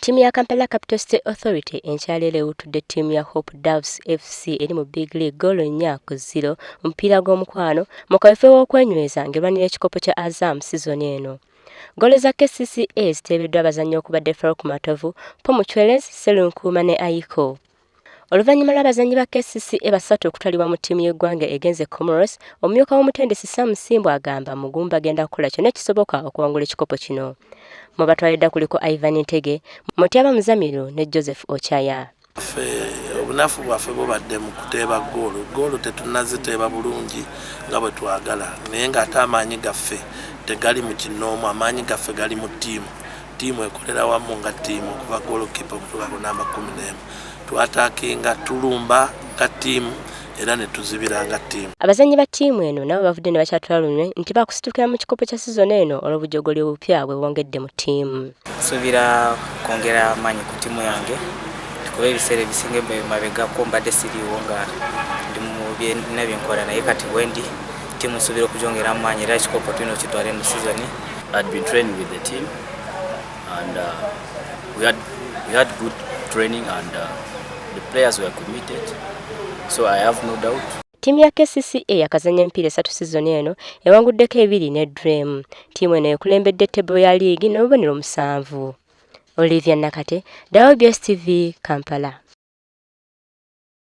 Timu ya Kampala Capital State Authority enkyaleero ewutudde ttiimu ya Hope Doves FC eri mu Big League goolo 4-0 omupiira gw'omukwano mu kaweefube w'okwenyweza ng'erwanira ekikopo kya Azam sizoni eno. Goolo za KCCA ziteebeddwa abazannyi okubadde Farouk Matovu, Paul Muchwelezi, Serunkuuma ne Aiko. Oluvannyuma lw'abazannyi ba KCCA basatu okutwalibwa mu ttiimu y'eggwanga egenze Comoros, omumyuka w'omutendesi Sam Musimbo agamba Mugumba agenda kukola kyonna ekisoboka okuwangula ekikopo kino. Mu batwalidde kuliko Ivan Ntege, Mutyaba Muzamiru ne Joseph Ochaya. Obunafu bwaffe bubadde mu kuteeba goolo tetunnaziteeba bulungi nga bwe twagala, naye ng'ate amaanyi gaffe tegali mu kinoomu, amaanyi gaffe gali mu ttiimu ekolera wamu nga ttiimu okuva goolokipa okutuuka ku namba 11. Twataakinga tulumba nga ttiimu era ne tuzibira nga ttiimu. Abazannyi ba ttiimu eno nabo bavudde ne bakyatwala lunywe nti baakusitukira mu kikopo kya sizoni eno olw'obujogoli obupya bwewongedde mu ttiimu. Nsuubira kwongera amaanyi ku ttiimu yange kuba ebiseera ebisinga mabegako mbadde siriiwo nga ndi mu byonna byenkola, naye kati wendi ttiimu nsuubira okugyongera amaanyi era ekikopo tulina okitwale mu sizoni. I'd been training with the team and we had good training and the players were committed, so I have no doubt. Ttiimu ya KCCA yakazanya emipiira 3 sizoni eno ewanguddeko 2 ne Dream. Ttiimu eno ekulembedde ttebo ya liigi n'obubonero 7. Olivia Nakate, WBS TV, Kampala.